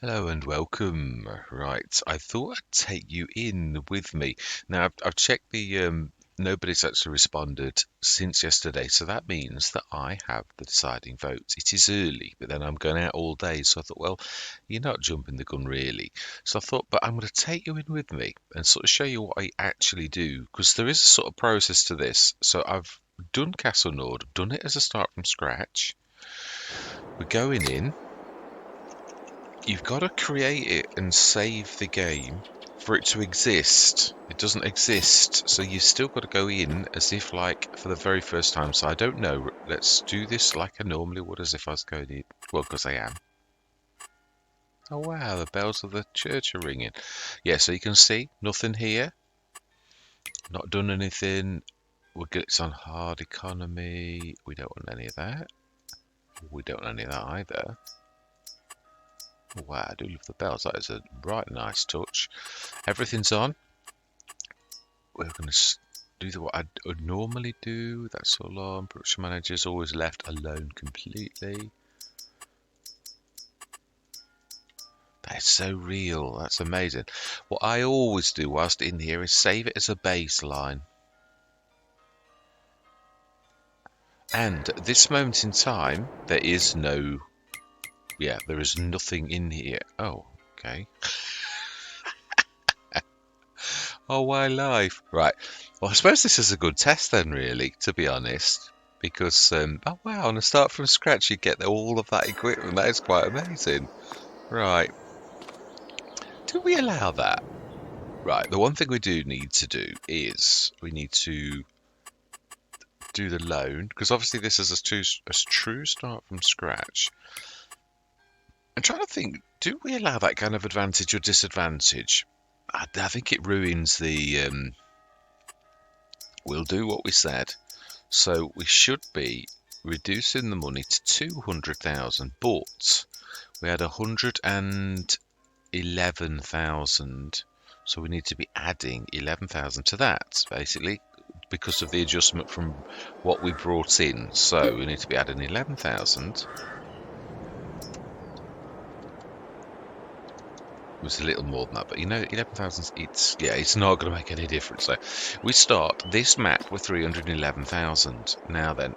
Hello and welcome. Right, I thought I'd take you in with me. Now, I've checked nobody's actually responded since yesterday, so that means that I have the deciding vote. It is early, but then I'm going out all day, so I thought, well, you're not jumping the gun really. So I thought, but I'm going to take you in with me and sort of show you what I actually do, because there is a sort of process to this. So I've done Castlenaud, done it as a start from scratch. We're going in. You've got to create it and save the game for it to exist. It doesn't exist, so you've still got to go in as if like for the very first time. So I don't know. Let's do this like I normally would, as if I was going in. Well, because I am. Oh wow, the bells of the church are ringing. Yeah, so you can see nothing here. Not done anything. It's on hard economy. We don't want any of that. We don't want any of that either. Wow, I do love the bells. That is a right nice touch. Everything's on. We're going to do what I would normally do. That's all on. Production manager's always left alone completely. That is so real. That's amazing. What I always do whilst in here is save it as a baseline. And at this moment in time, there is there is nothing in here. Oh, okay. Oh, why life? Right. Well, I suppose this is a good test then, really, to be honest. Because, oh wow, on a start from scratch, you get all of that equipment. That is quite amazing. Right. Do we allow that? Right. The one thing we do need to do is we need to do the loan, because obviously this is a true start from scratch. I'm trying to think, do we allow that kind of advantage or disadvantage? I think it ruins the we'll do what we said. So we should be reducing the money to 200,000, but we had 111,000. So we need to be adding 11,000 to that, basically, because of the adjustment from what we brought in. So we need to be adding 11,000. It was a little more than that, but 11,000, it's not going to make any difference. So we start this map with 311,000. Now then,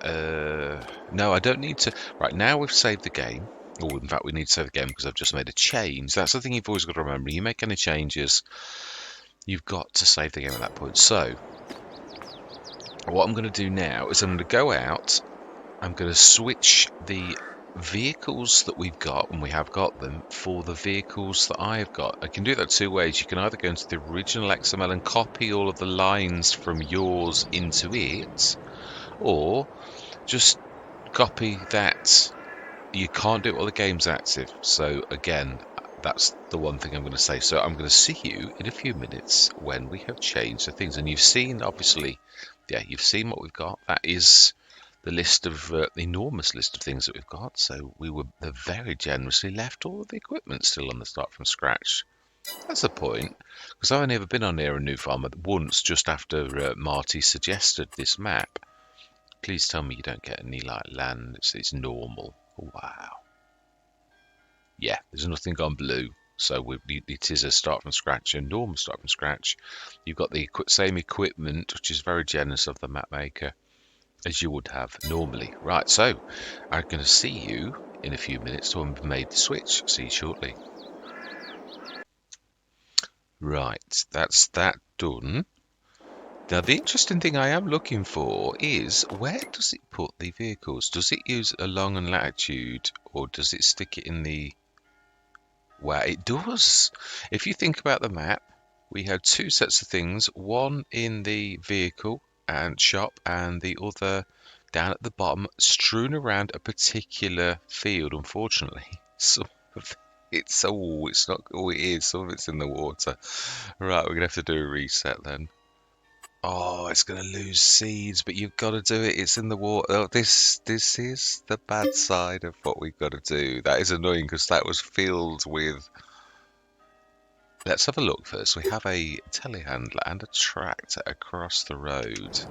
no, I don't need to. Right, now we've saved the game. Or in fact, we need to save the game because I've just made a change. That's the thing you've always got to remember. You make any changes, you've got to save the game at that point. So what I'm going to do now is I'm going to go out. I'm going to switch the vehicles that we've got, and we have got them, for the vehicles that I have got. I can do that two ways. You can either go into the original XML and copy all of the lines from yours into it, or just copy that. You can't do it while the game's active. So again, that's the one thing I'm going to say. So I'm going to see you in a few minutes when we have changed the things. And you've seen, obviously, you've seen what we've got. That is the list of enormous list of things that we've got. So we were very generously left all of the equipment still on the start from scratch. That's the point, because I've only ever been on here a new farmer once, just after Marty suggested this map. Please tell me you don't get any like land. It's normal. Wow. Yeah, there's nothing gone blue. So it is a start from scratch, a normal start from scratch. You've got the same equipment, which is very generous of the map maker, as you would have normally. Right, so I'm going to see you in a few minutes when we've made the switch. See you shortly. Right, that's that done. Now, the interesting thing I am looking for is, where does it put the vehicles? Does it use a long and latitude, or does it stick it in the... Well, it does. If you think about the map, we had two sets of things, one in the vehicle and shop, and the other down at the bottom, strewn around a particular field. Unfortunately, some of it's not. Oh, it is. Some of it's in the water. Right, we're gonna have to do a reset then. Oh, it's gonna lose seeds, but you've got to do it. It's in the water. Oh, this is the bad side of what we've got to do. That is annoying because that was filled with. Let's have a look first. We have a telehandler and a tractor across the road.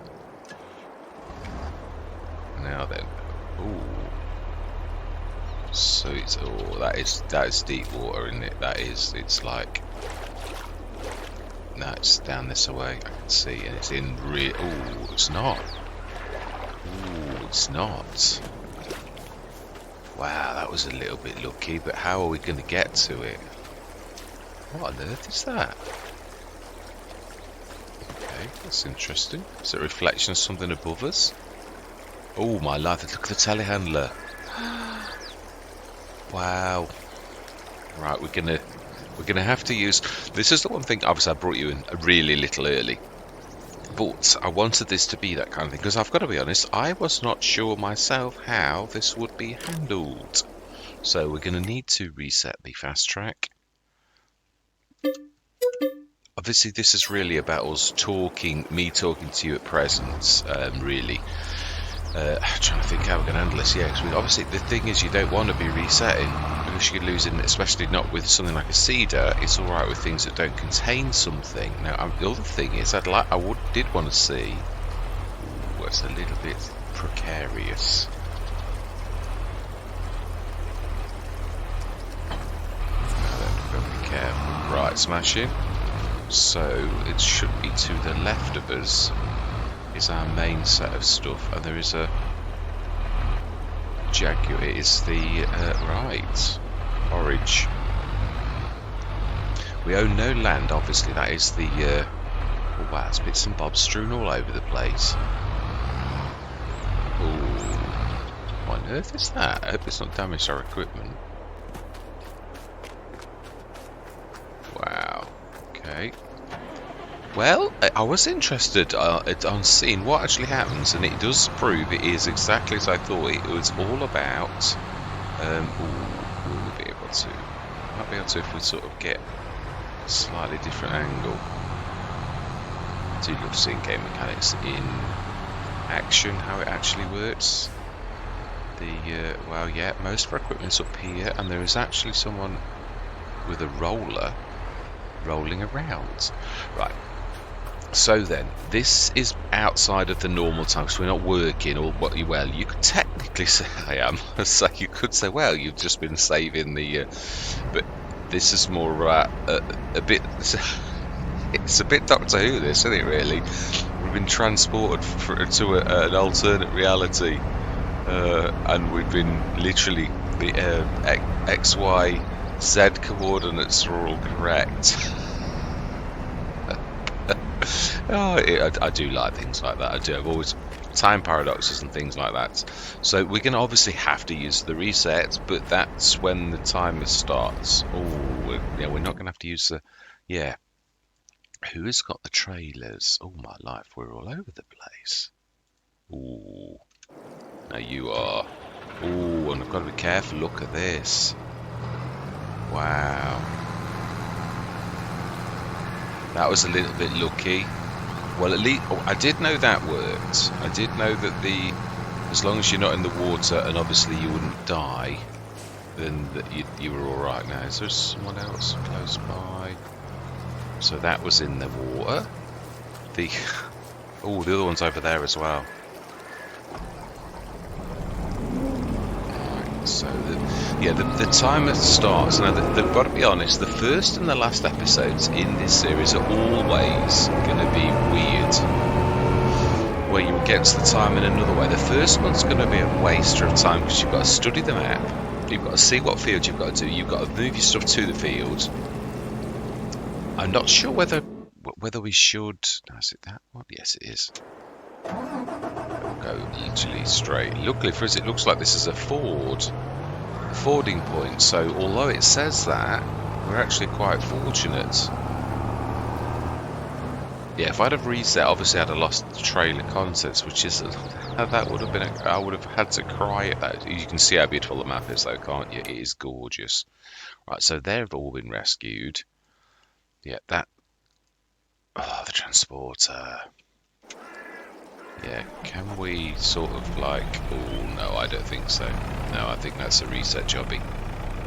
Now then. Ooh. So it's, oh, that is deep water, isn't it? That is, it's like, no, it's down this way. I can see, and it's in real. Oh, it's not. Oh, it's not. Wow, that was a little bit lucky. But how are we going to get to it? What on earth is that? Okay, that's interesting. Is it a reflection of something above us? Oh my life! Look at the telehandler. Wow. Right, we're gonna have to use. This is the one thing. Obviously, I brought you in a really little early, but I wanted this to be that kind of thing because I've got to be honest. I was not sure myself how this would be handled. So we're gonna need to reset the fast track. Obviously, this is really about us talking, me talking to you at present, really. Trying to think how we're going to handle this. Yeah, because obviously the thing is you don't want to be resetting because you could lose it, especially not with something like a cedar. It's all right with things that don't contain something. Now, the other thing is did want to see. Ooh, it's a little bit precarious. Now, got to be careful. Right, smashing. So it should be to the left of us. Is our main set of stuff, and there is a Jaguar. It is the right Orange. We own no land, obviously. That is the oh wow, it's bits and bobs strewn all over the place. Ooh, what on earth is that? I hope it's not damaged our equipment. Wow. Okay. Well, I was interested on seeing what actually happens, and it does prove it is exactly as I thought it was all about. We'll be able to, might be able to if we sort of get a slightly different angle. I do love seeing game mechanics in action, how it actually works. Well, yeah, most of our equipment's up here, and there is actually someone with a roller rolling around. Right. So then, this is outside of the normal time, so we're not working, or well, you could technically say I am. So you could say, well, you've just been saving the, but this is more a bit. It's a bit Doctor Who, this, isn't it? Really, we've been transported to an alternate reality, and we've been literally the X, Y, Z coordinates are all correct. Oh, I do like things like that. I do. I've always time paradoxes and things like that. So we're going to obviously have to use the reset, but that's when the timer starts. Oh, yeah, we're not going to have to use the. Yeah. Who has got the trailers? Oh my life, we're all over the place. Oh, now you are. Oh, and I've got to be careful. Look at this. Wow. That was a little bit lucky. Well, at least I did know that worked. I did know that as long as you're not in the water and obviously you wouldn't die, then that you were all right. Now, is there someone else close by? So that was in the water. The other one's over there as well. Right, so the timer starts. Now, they've got to be honest, the first and the last episodes in this series are always going to be weird. Where you get to the time in another way. The first one's going to be a waster of time because you've got to study the map. You've got to see what field you've got to do. You've got to move your stuff to the field. I'm not sure whether we should. No, is it that one? Yes, it is. We'll go literally straight. Luckily for us, it looks like this is a fording point. So although it says that, we're actually quite fortunate. Yeah, if I'd have reset, obviously I'd have lost the trailer contents, which is that would have been. I would have had to cry at that. You can see how beautiful the map is, though, can't you? It is gorgeous. Right, so they've all been rescued. Yeah, that. Oh, the transporter. Yeah, can we sort of like. Oh, no, I don't think so. No, I think that's a reset jobby.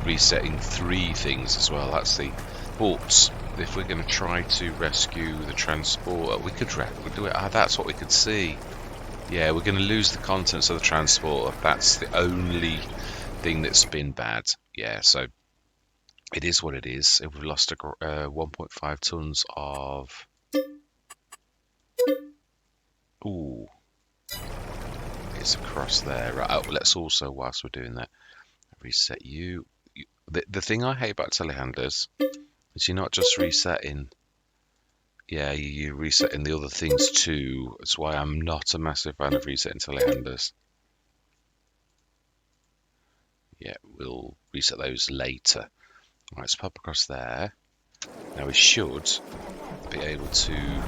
Resetting 3 things as well. That's the. But if we're going to try to rescue the transporter, we could do it. That's what we could see. Yeah, we're going to lose the contents of the transporter. That's the only thing that's been bad. Yeah, so it is what it is. We've lost 1.5 tons of... Ooh. It's across there. Right, oh, let's also, whilst we're doing that, reset you. The thing I hate about telehandlers is you're not just resetting. Yeah, you're resetting the other things too. That's why I'm not a massive fan of resetting telehandlers. Yeah, we'll reset those later. Right, let's pop across there. Now we should be able to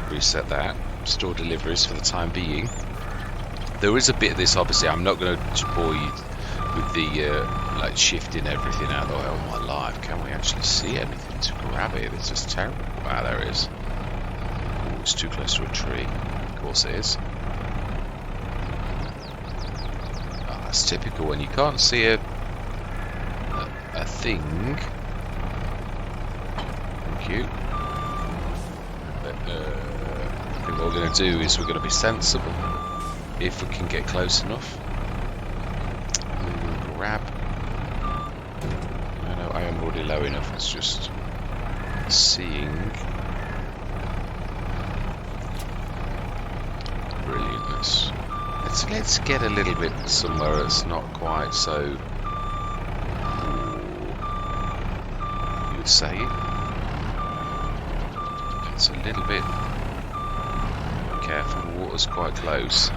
reset that. Store deliveries for the time being. There is a bit of this, obviously. I'm not going to bore you with the like shifting everything out of the way. Oh my life, can we actually see anything to grab it? This is terrible. Wow, there it is. Oh, it's too close to a tree. Of course it is. Oh, that's typical when you can't see a thing. Thank you. But, I think what we're going to do is we're going to be sensible. If we can get close enough, we will grab. I know I am already low enough. It's just seeing. Brilliantness. Let's get a little bit somewhere that's not quite so. You would say it's a little bit. Careful, the water's quite close.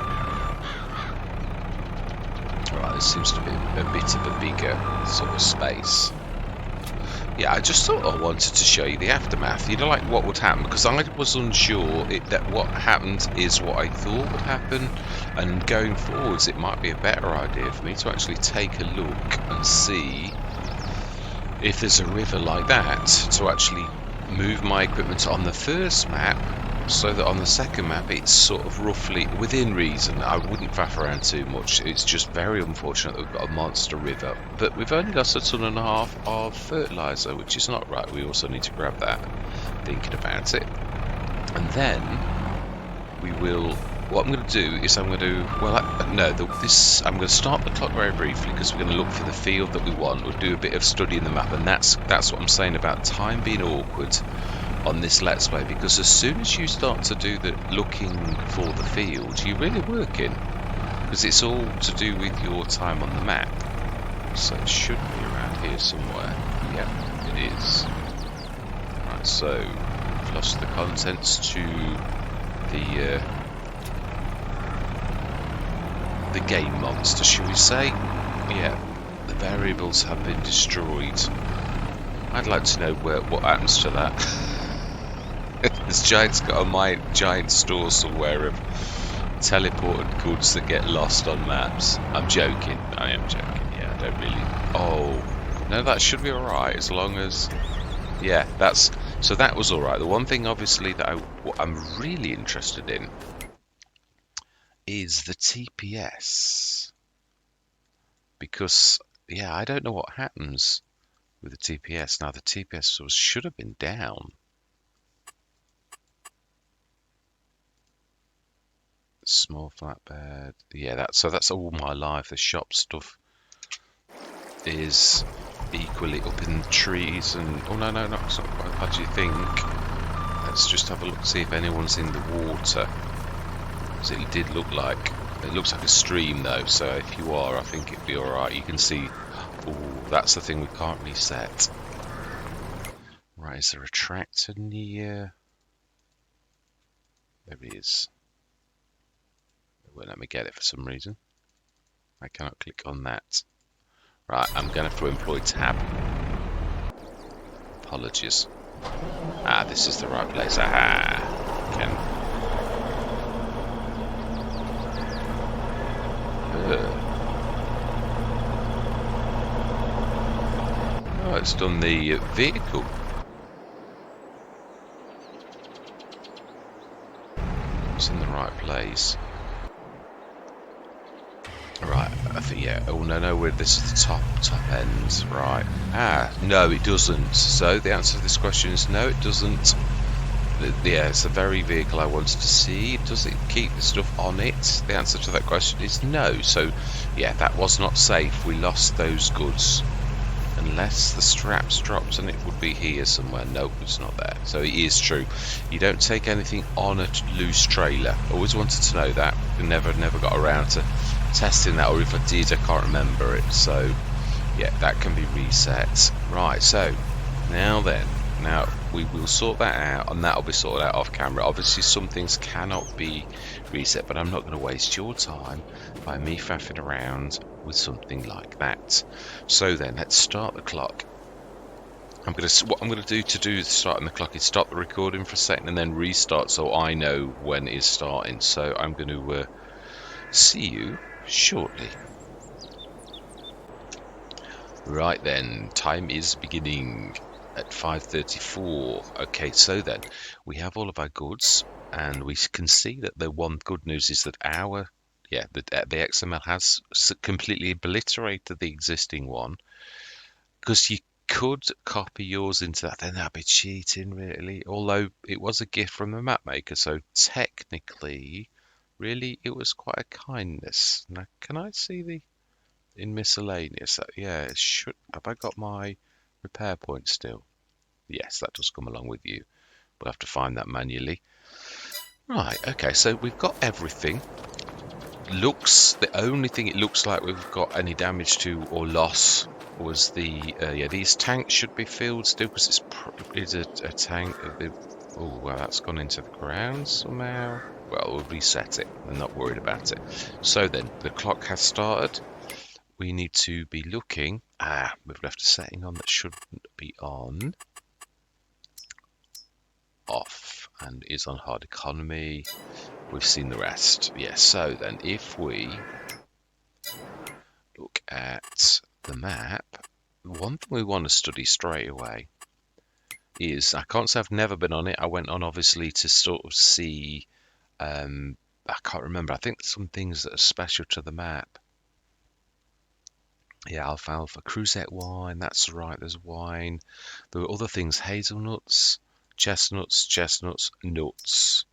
Right, this seems to be a bit of a bigger sort of space. Yeah, I just thought I wanted to show you the aftermath. You know, like what would happen, because I was unsure that what happened is what I thought would happen, and going forwards it might be a better idea for me to actually take a look and see if there's a river like that, to actually move my equipment on the first map, so that on the second map it's sort of roughly within reason. I wouldn't faff around too much. It's just very unfortunate that we've got a monster river, but we've only got 1.5 tons of fertilizer, which is not right. We also need to grab that, thinking about it. And then we will, what I'm going to do is I'm going to, well, I'm going to start the clock very briefly, because we're going to look for the field that we want. We'll do a bit of studying the map, and that's what I'm saying about time being awkward on this Let's Play, because as soon as you start to do the looking for the field, you're really working, because it's all to do with your time on the map. So it should be around here somewhere. Yep, it is. Right, so we've lost the contents to the game monster, shall we say? Yeah, the variables have been destroyed. I'd like to know what happens to that. This giant's got a giant store somewhere of teleported goods that get lost on maps. I'm joking. I am joking. Yeah, I don't really. Oh, no, that should be alright as long as. Yeah, so that was alright. The one thing, obviously, that what I'm really interested in is the TPS, because yeah, I don't know what happens with the TPS. Now the TPS should have been down. Small flatbed. Yeah, that's all my life. The shop stuff is equally up in the trees and oh no, not how do you think? Let's just have a look, see if anyone's in the water. So it did look like, it looks like a stream though, so if you are, I think it'd be alright. You can see, oh, that's the thing we can't reset. Right, is there a tractor near? There he is. It won't let me get it for some reason. I cannot click on that. Right, I'm going to have to employ tab. Apologies. Ah, this is the right place. Aha! Can. Oh, it's done the vehicle. It's in the right place. Right, I think, yeah. Oh, no, this is the top end. Right. Ah, no, it doesn't. So the answer to this question is no, it doesn't. Yeah, it's the very vehicle I wanted to see. Does it keep the stuff on it? The answer to that question is no. So, yeah, that was not safe. We lost those goods. Unless the straps dropped and it would be here somewhere. Nope, it's not there. So it is true. You don't take anything on a loose trailer. Always wanted to know that. Never got around to testing that, or if I did, I can't remember it. So, yeah, that can be reset. Right, so now then. Now, we will sort that out, and that'll be sorted out off camera. Obviously, some things cannot be reset, but I'm not going to waste your time by me faffing around with something like that. So then, let's start the clock. What I'm going to do starting the clock is stop the recording for a second and then restart so I know when it's starting. So I'm going to see you shortly. Right then, time is beginning at 5:34. Okay, so then we have all of our goods, and we can see that the one good news is that the XML has completely obliterated the existing one, because you could copy yours into that, then that'd be cheating, really. Although it was a gift from the map maker, so technically, really, it was quite a kindness. Now, can I see the in miscellaneous? Yeah, it should. Have I got my repair point still? Yes, that does come along with you. We'll have to find that manually. Right, okay, so we've got everything. The only thing it looks like we've got any damage to or loss was these tanks should be filled still, because it's a tank. Oh, well, that's gone into the ground somehow. Well, we'll reset it. I'm not worried about it. So then, the clock has started. We need to be looking. We've left a setting on that shouldn't be on. Off, and is on hard economy. We've seen the rest. Yes, so then if we look at the map, one thing we want to study straight away is, I can't say I've never been on it. I went on obviously to sort of see, I can't remember. I think some things that are special to the map. Yeah, alfalfa, crusette wine, that's right, there's wine. There were other things, hazelnuts, chestnuts, nuts,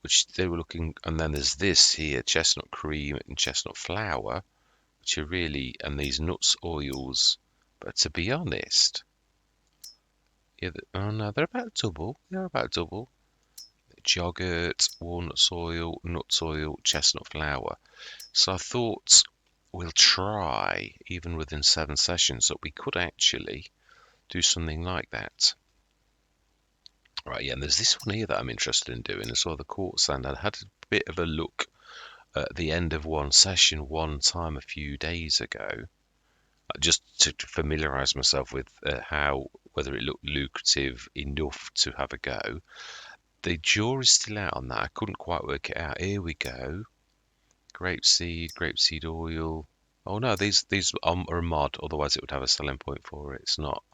which they were looking, and then there's this here, chestnut cream and chestnut flour, which are really, and these nuts oils. But to be honest, yeah, oh no, they're about double. They're about double. Yogurt, walnut oil, nuts oil, chestnut flour. So I thought we'll try, even within 7 sessions, that we could actually do something like that. Right, yeah, and there's this one here that I'm interested in doing as well, the quartz sand. I had a bit of a look at the end of one session one time a few days ago, just to familiarise myself with whether it looked lucrative enough to have a go. The jury's still out on that. I couldn't quite work it out. Here we go. Grapeseed oil. Oh no, these are a mod, otherwise it would have a selling point for it. It's not.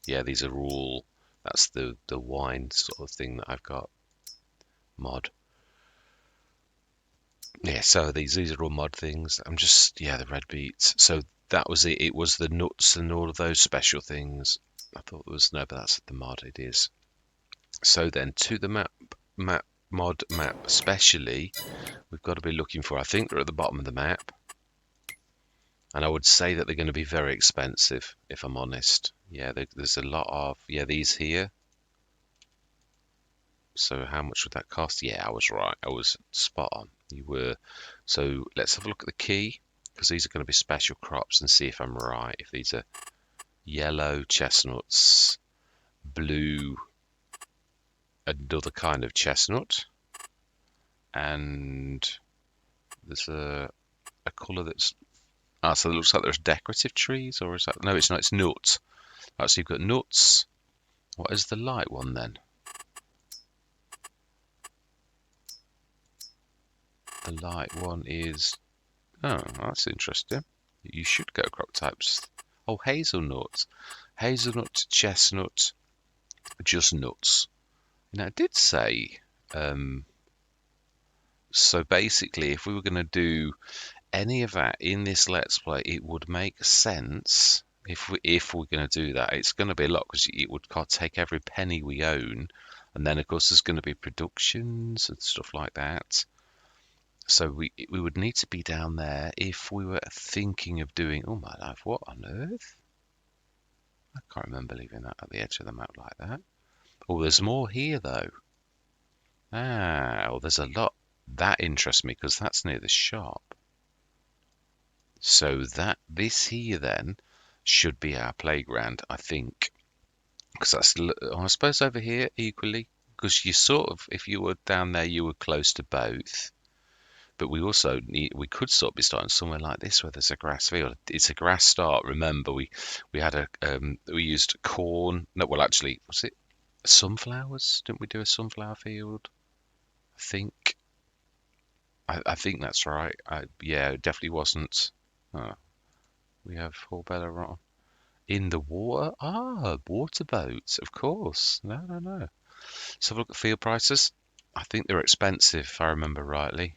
Yeah, these are all, that's the wine sort of thing that I've got. Mod. Yeah, so these are all mod things. I'm just, yeah, the red beets. So that was it. It was the nuts and all of those special things. I thought there was, no, but that's the mod, it is. So then to the mod map especially, we've got to be looking for, I think they're at the bottom of the map. And I would say that they're going to be very expensive, if I'm honest. Yeah, there's a lot of, yeah, these here. So how much would that cost? Yeah, I was right. I was spot on. You were. So let's have a look at the key, because these are going to be special crops, and see if I'm right. If these are yellow chestnuts, blue, another kind of chestnut, and there's a colour that's, so it looks like there's decorative trees, or is that, no, it's not, it's nuts. Right, so you've got nuts. What is the light one then? The light one is, oh, that's interesting. You should go crop types. Oh, hazelnut, chestnut, just nuts. Now, it did say, so basically, if we were going to do any of that in this Let's Play, it would make sense. If we're going to do that, it's going to be a lot, because it would take every penny we own And then, of course, there's going to be productions and stuff like that. So we would need to be down there if we were thinking of doing, oh my life, what on earth? I can't remember leaving that at the edge of the map like that. Oh, there's more here though. Ah, well, there's a lot. That interests me because that's near the shop. So this here then should be our playground, I think. Because that's, I suppose over here equally, because you sort of, if you were down there, you were close to both. But we also we could sort of be starting somewhere like this where there's a grass field. It's a grass start. Remember, we had we used corn. No, well, actually, was it sunflowers? Didn't we do a sunflower field? I think. I think that's right. Yeah, it definitely wasn't. Oh, we have Horbella in the water. Ah, water boats, of course. No, no, no. Let's have a look at field prices. I think they're expensive, if I remember rightly.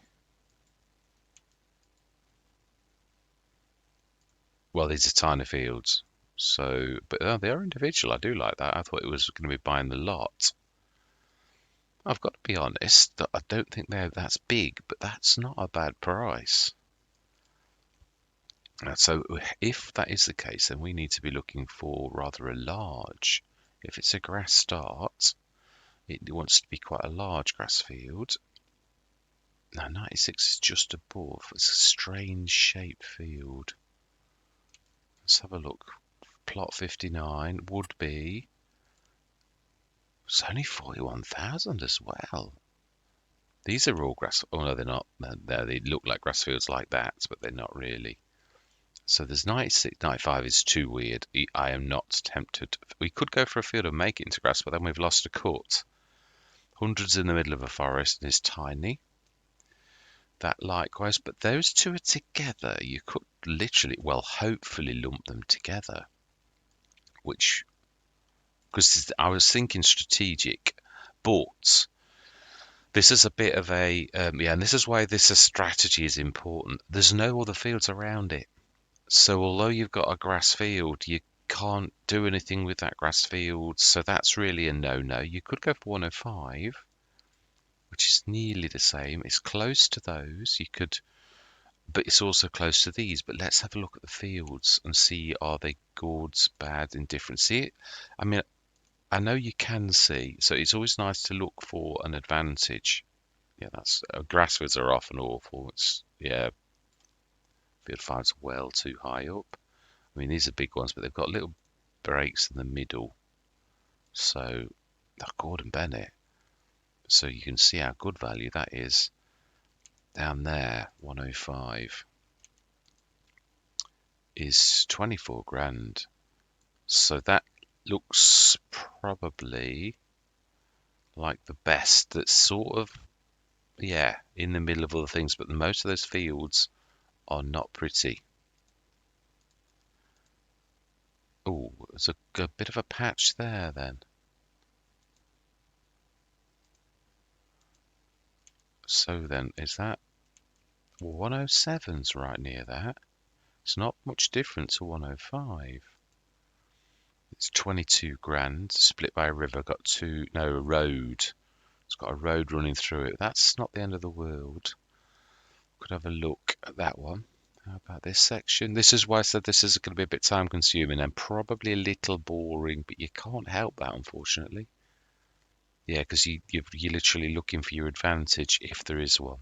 Well, these are tiny fields. So, but they are individual. I do like that. I thought it was going to be buying the lot. I've got to be honest, that I don't think that's big, but that's not a bad price. So if that is the case, then we need to be looking for rather a large. If it's a grass start, it wants to be quite a large grass field. Now 96 is just above. It's a strange shaped field. Let's have a look. Plot 59 would be. It's only 41,000 as well. These are all grass. Oh no, they're not. They look like grass fields like that, but they're not really. So there's 96, 95 is too weird. I am not tempted. We could go for a field and make it into grass, but then we've lost a cut. Hundreds in the middle of a forest is tiny. That likewise, but those two are together. You could literally, well, hopefully lump them together. Which, because I was thinking strategic, but this is a bit of a, yeah, and this is why this strategy is important. There's no other fields around it. So although you've got a grass field, you can't do anything with that grass field. So that's really a no-no. You could go for 105, which is nearly the same. It's close to those. You could, but it's also close to these. But let's have a look at the fields and see, are they good, bad, indifferent? See, I mean, I know you can see, so it's always nice to look for an advantage. Yeah, that's grass fields are often awful. It's, yeah, field five's well too high up. I mean, these are big ones, but they've got little breaks in the middle. So, Gordon Bennett. So you can see how good value that is. Down there, 105 is 24 grand. So that looks probably like the best. That's sort of, yeah, in the middle of other things, but most of those fields are not pretty. Oh, there's a bit of a patch there then. So then, is that 107's right near that? It's not much different to 105. It's 22 grand, split by a river, a road. It's got a road running through it. That's not the end of the world. Could have a look at that one. How about this section? This is why I said this is going to be a bit time consuming and probably a little boring, but you can't help that, unfortunately. Yeah, because you're literally looking for your advantage if there is one.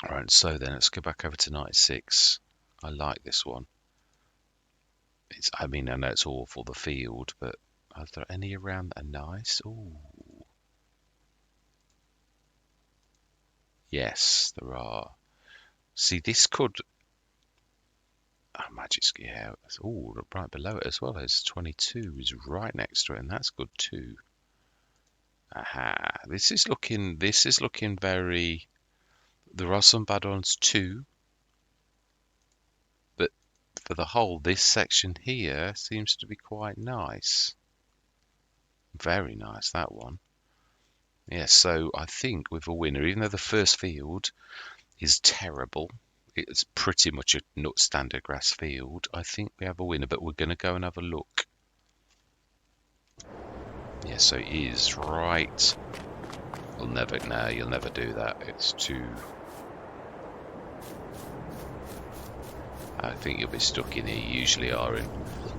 All right, so then let's go back over to 96. I like this one. I mean, I know it's awful, the field, but are there any around that are nice? Ooh. Yes, there are. See, this could. Oh, Magic's, yeah. Oh, right below it as well. There's 22 is right next to it, and that's good too. Aha. This is looking very. There are some bad ones too. But for the whole, this section here seems to be quite nice. Very nice, that one. Yeah, so I think with a winner, even though the first field is terrible, it's pretty much a standard grass field, I think we have a winner, but we're going to go and have a look. Yeah, so it is right. You'll never do that. It's too... I think you'll be stuck in here. You usually are in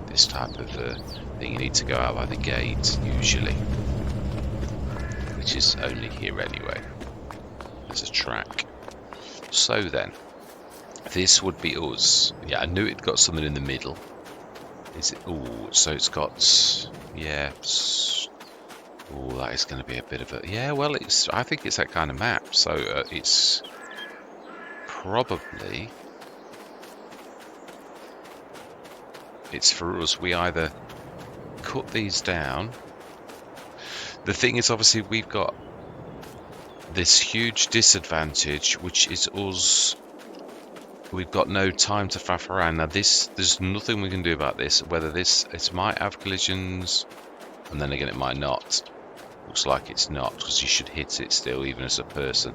this type of thing. You need to go out by the gate, usually. Which is only here anyway. There's a track. So then, this would be us. Yeah, I knew it got something in the middle. Is it? Oh, so it's got... Yeah. Oh, that is going to be a bit of a... Yeah, well, it's. I think it's that kind of map. So it's probably... It's for us. We either cut these down. The thing is, obviously, we've got this huge disadvantage, which is us. We've got no time to faff around. Now, there's nothing we can do about this. Whether it might have collisions, and then again, it might not. Looks like it's not, because you should hit it still, even as a person.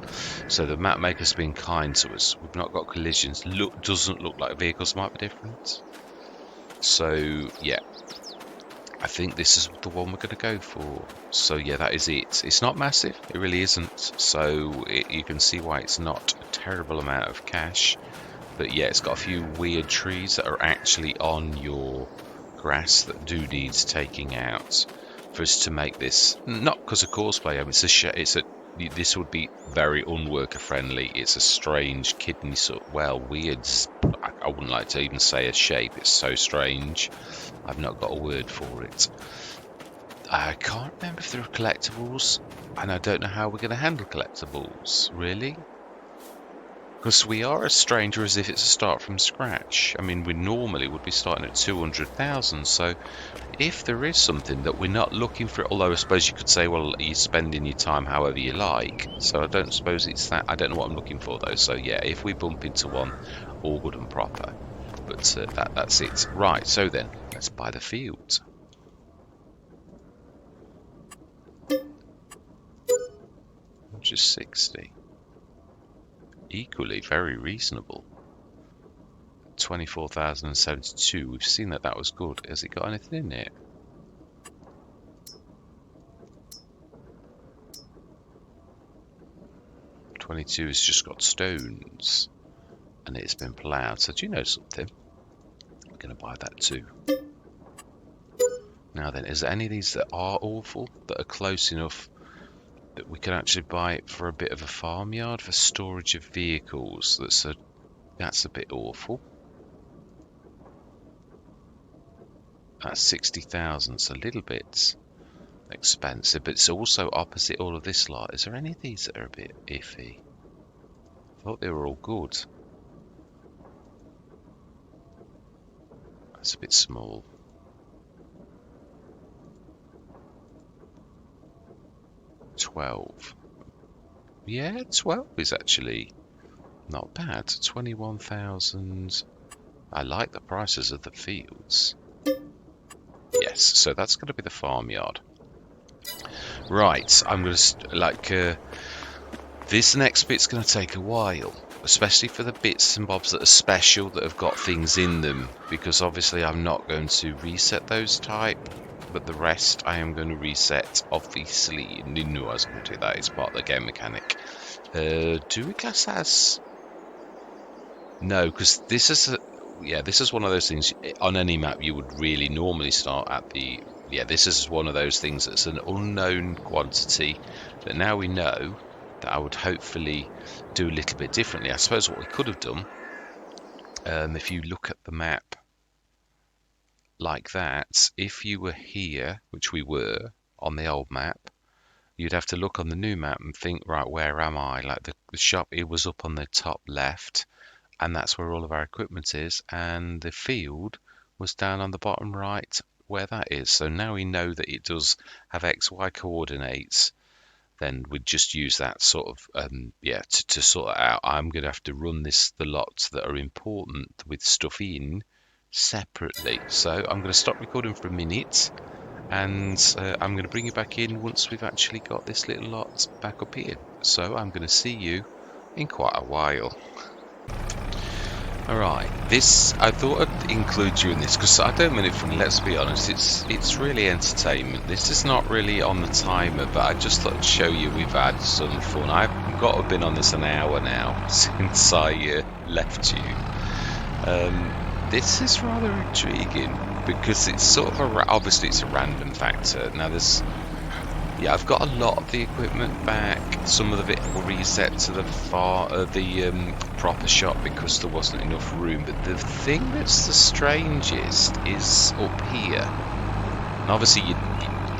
So the map maker's been kind to us. We've not got collisions. Doesn't look like vehicles might be different. So yeah, I think this is the one we're going to go for. So yeah, that is it. It's not massive. It really isn't. So you can see why it's not a terrible amount of cash. But yeah, it's got a few weird trees that are actually on your grass that do need taking out for us to make this. Not because of cosplay. I mean, this would be very unworker friendly. It's a strange kidney weird. I wouldn't like to even say a shape. It's so strange. I've not got a word for it. I can't remember if there are collectibles, and I don't know how we're going to handle collectibles, really. Because we are as stranger as if it's a start from scratch. I mean, we normally would be starting at 200,000, so if there is something that we're not looking for, although I suppose you could say, well, you're spending your time however you like, so I don't suppose it's that. I don't know what I'm looking for, though, so yeah, if we bump into one, all good and proper. But that's it. Right, so then, let's buy the field. Just 60. Equally very reasonable. 24,072. We've seen that was good. Has it got anything in it? $22 has just got stones, and it's been ploughed. So do you know something? I'm going to buy that too. Now then, is there any of these that are awful, that are close enough that we can actually buy it for a bit of a farmyard for storage of vehicles? That's a bit awful. That's 60,000. It's a little bit expensive, but it's also opposite all of this lot. Is there any of these that are a bit iffy? I thought they were all good. That's a bit small. $12. Yeah, 12 is actually not bad. 21,000. I like the prices of the fields. Yes, so that's going to be the farmyard. Right, I'm going to this next bit's going to take a while, especially for the bits and bobs that are special, that have got things in them, because obviously I'm not going to reset those type, but the rest I am going to reset, obviously. You knew I was going to do that. It's part of the game mechanic. Do we class as... No, because this is this is one of those things on any map you would really normally start at the... Yeah, this is one of those things that's an unknown quantity that now we know that I would hopefully do a little bit differently. I suppose what we could have done, if you look at the map like that, if you were here, which we were on the old map, you'd have to look on the new map and think, right, where am I? Like the shop, it was up on the top left, and that's where all of our equipment is, and the field was down on the bottom right where that is. So now we know that it does have XY coordinates. Then we'd just use that sort of to sort it out. I'm going to have to run the lots that are important with stuff in separately. So I'm going to stop recording for a minute, and I'm going to bring you back in once we've actually got this little lot back up here. So I'm going to see you in quite a while. Alright, this, I thought I'd include you in this because I don't mean it funny, let's be honest, it's really entertainment. This is not really on the timer, but I just thought I'd show you we've had some fun. I've got to have been on this an hour now since I left you. This is rather intriguing because it's sort of obviously it's a random factor. Now yeah, I've got a lot of the equipment back. Some of it will reset to the proper shop because there wasn't enough room. But the thing that's the strangest is up here. And obviously,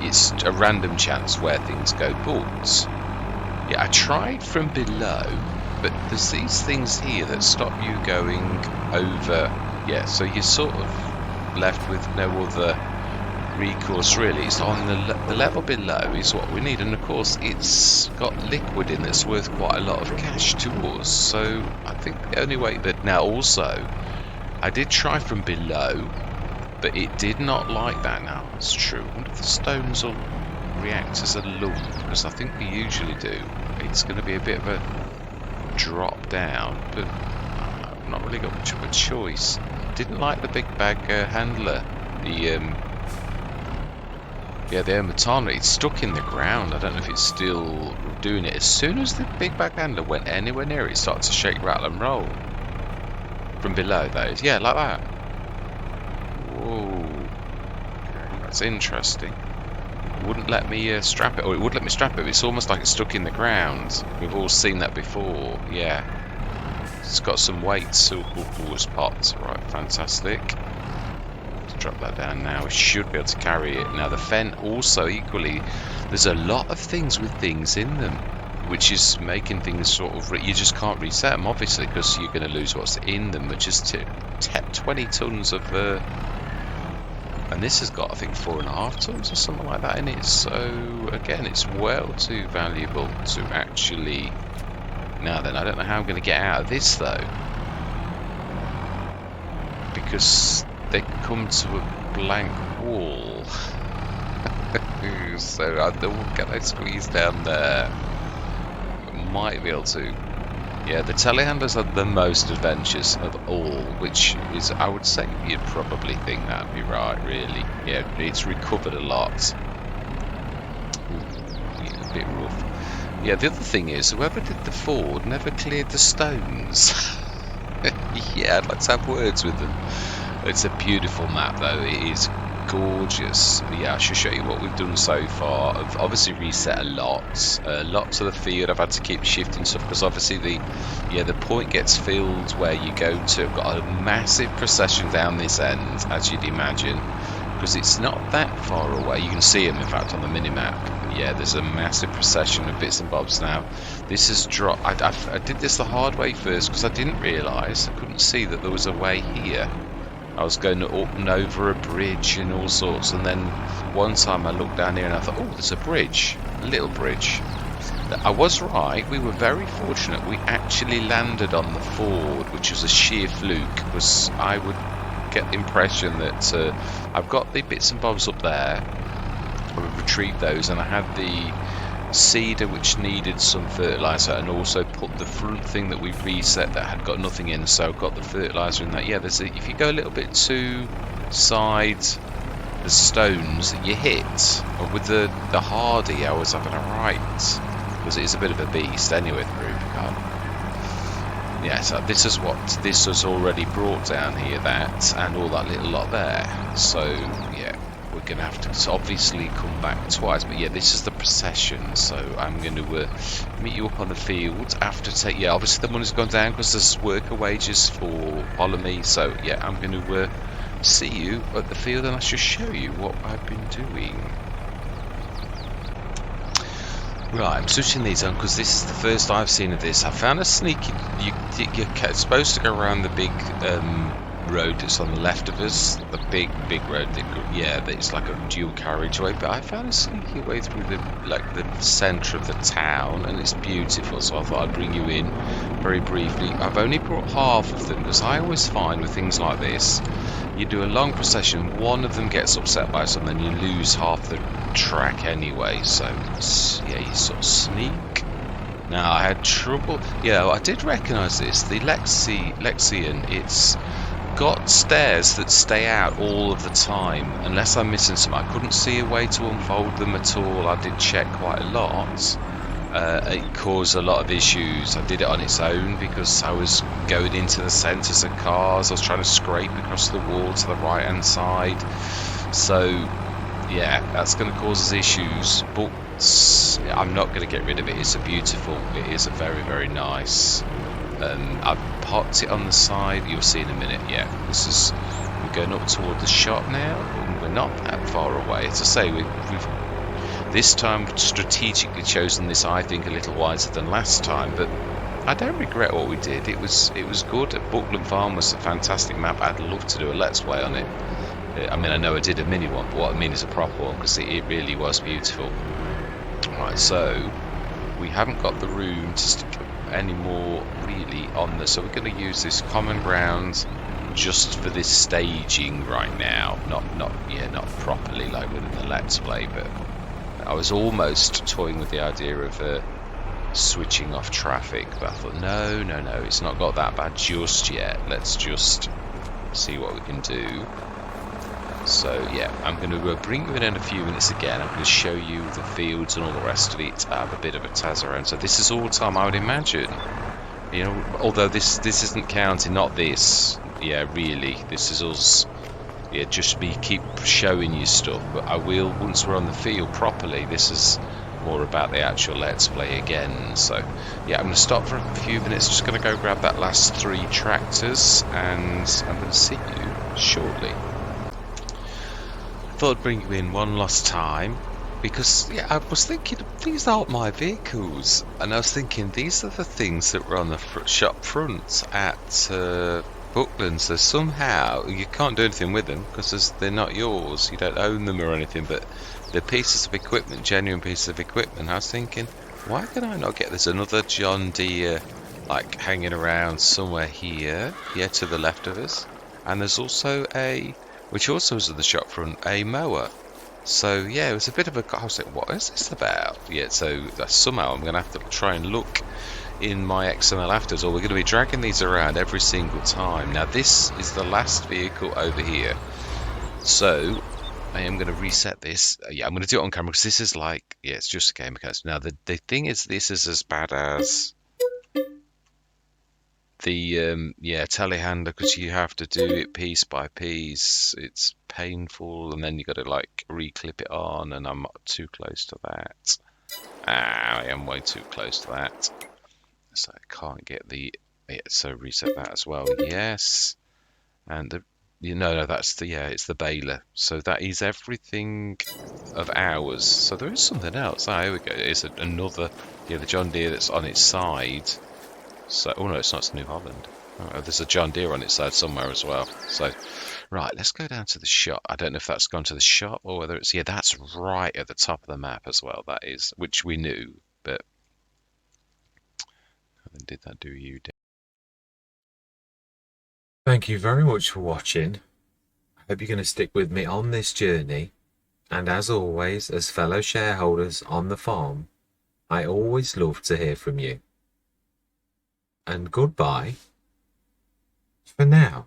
it's a random chance where things go. But yeah, I tried from below, but there's these things here that stop you going over. Yeah, so you're sort of left with no other recourse really. It's on the level below is what we need, and of course it's got liquid in that's worth quite a lot of cash to us. So I think the only way that now also I did try from below, but it did not like that. Now it's true. I wonder if the stones will react as a lump, because I think we usually do. It's going to be a bit of a drop down, but I've not really got much of a choice. Didn't like the big bag handler. Yeah, the Matana, it's stuck in the ground. I don't know if it's still doing it. As soon as the big bag handler went anywhere near it, it started to shake, rattle and roll. From below, that is. Yeah, like that. Whoa. That's interesting. It wouldn't let me strap it. Or it would let me strap it. It's almost like it's stuck in the ground. We've all seen that before. Yeah. It's got some weights. Ooh, it's popped. Right, fantastic. Drop that down now. We should be able to carry it. Now the Fen also equally, there's a lot of things with things in them, which is making things sort of, you just can't reset them obviously because you're going to lose what's in them, which is 20 tons of and this has got I think 4.5 tons or something like that in it. So again, it's well too valuable to actually. Now then, I don't know how I'm going to get out of this though, because they come to a blank wall. So I don't, can I squeeze down there? Might be able to. Yeah, the telehandlers are the most adventurous of all, which is, I would say, you'd probably think that'd be right, really. Yeah, it's recovered a lot. Ooh, yeah, a bit rough. Yeah, the other thing is, whoever did the Ford never cleared the stones. Yeah, I'd like to have words with them. It's a beautiful map though, it is gorgeous. Yeah, I should show you what we've done so far. I've obviously reset a lot to the field. I've had to keep shifting stuff because obviously the point gets filled where you go to. I've got a massive procession down this end, as you'd imagine, because it's not that far away. You can see them in fact on the mini-map. Yeah, there's a massive procession of bits and bobs now. This has dropped. I did this the hard way first because I didn't realise, I couldn't see that there was a way here. I was going up and over a bridge and all sorts, and then one time I looked down here and I thought, oh, there's a bridge, a little bridge. I was right, we were very fortunate. We actually landed on the ford, which was a sheer fluke, because I would get the impression that I've got the bits and bobs up there. I would retrieve those, and I had the cedar which needed some fertilizer, and also put the front thing that we reset that had got nothing in, so I've got the fertilizer in that. Yeah, if you go a little bit to side the stones that you hit, or with the hardy, I was having a right, because it is a bit of a beast anyway, the Rubicon. Yeah, so this is what this has already brought down here, that and all that little lot there. So yeah, we're going to have to obviously come back twice, but yeah, this is the procession, so I'm going to meet you up on the field after yeah, obviously the money's gone down because there's worker wages for Ptolemy, so yeah, I'm going to see you at the field and I shall show you what I've been doing. Right, I'm switching these on because this is the first I've seen of this. I found a sneaky, you're supposed to go around the big road that's on the left of us, the big road that, yeah, it's like a dual carriageway, but I found a sneaky way through the centre of the town, and it's beautiful, so I thought I'd bring you in very briefly. I've only brought half of them because I always find with things like this, you do a long procession, one of them gets upset by something, you lose half the track anyway, so yeah, you sort of sneak. Now I had trouble. Yeah, I did recognise this. The Lexian. It's got stairs that stay out all of the time, unless I'm missing some. I couldn't see a way to unfold them at all. I did check quite a lot. It caused a lot of issues. I did it on its own because I was going into the centres of cars. I was trying to scrape across the wall to the right hand side. So yeah, that's going to cause us issues, but I'm not going to get rid of it. It's it is a very, very nice. I've parked it on the side. You'll see in a minute. Yeah, we're going up toward the shop now, and we're not that far away. As I say, we've this time strategically chosen this, I think, a little wiser than last time, but I don't regret what we did. It was good. Buckland Farm was a fantastic map. I'd love to do a let's play on it. I mean, I know I did a mini one, but what I mean is a proper one, because it really was beautiful. Right, so we haven't got the room to stick any more really on this, so we're going to use this common ground just for this staging right now. Not properly like within the let's play, but I was almost toying with the idea of switching off traffic, but I thought no, it's not got that bad just yet. Let's just see what we can do. So yeah, I'm going to bring you in a few minutes again. I'm going to show you the fields and all the rest of it. Have a bit of a tazz around. So this is all time, I would imagine. You know, although this isn't counting, not this. Yeah, really, this is us. Yeah, just keep showing you stuff. But I will, once we're on the field properly, this is more about the actual let's play again. So yeah, I'm going to stop for a few minutes. Just going to go grab that last 3 tractors, and I'm going to see you shortly. Thought I'd bring you in one last time because yeah, I was thinking these aren't my vehicles, and I was thinking these are the things that were on the shop front at Buckland. So somehow you can't do anything with them because they're not yours. You don't own them or anything, but they're pieces of equipment, genuine pieces of equipment. I was thinking, why can I not get there's another John Deere like hanging around somewhere here, yeah, to the left of us, and there's also which also was at the shop front, a mower. So yeah, it was a bit of a. I was like, what is this about? Yeah, so somehow I'm going to have to try and look in my XML afterwards, or we're going to be dragging these around every single time. Now this is the last vehicle over here, so I am going to reset this. Yeah, I'm going to do it on camera because this is like, yeah, it's just a game mechanics. Now the thing is, this is as bad as the telehandler, because you have to do it piece by piece. It's painful, and then you got to like reclip it on, and I'm too close to that. I am way too close to that, so I can't get the. Yeah, so reset that as well. Yes, and no, that's the it's the baler. So that is everything of ours. So there is something else. Oh, here we go. It's another the John Deere that's on its side. So, oh no, it's not, it's New Holland. Oh, there's a John Deere on its side somewhere as well. So, right, let's go down to the shop. I don't know if that's gone to the shop or whether it's, that's right at the top of the map as well. That is, which we knew, but did that do you? Thank you very much for watching. I hope you're going to stick with me on this journey. And as always, as fellow shareholders on the farm, I always love to hear from you. And goodbye for now.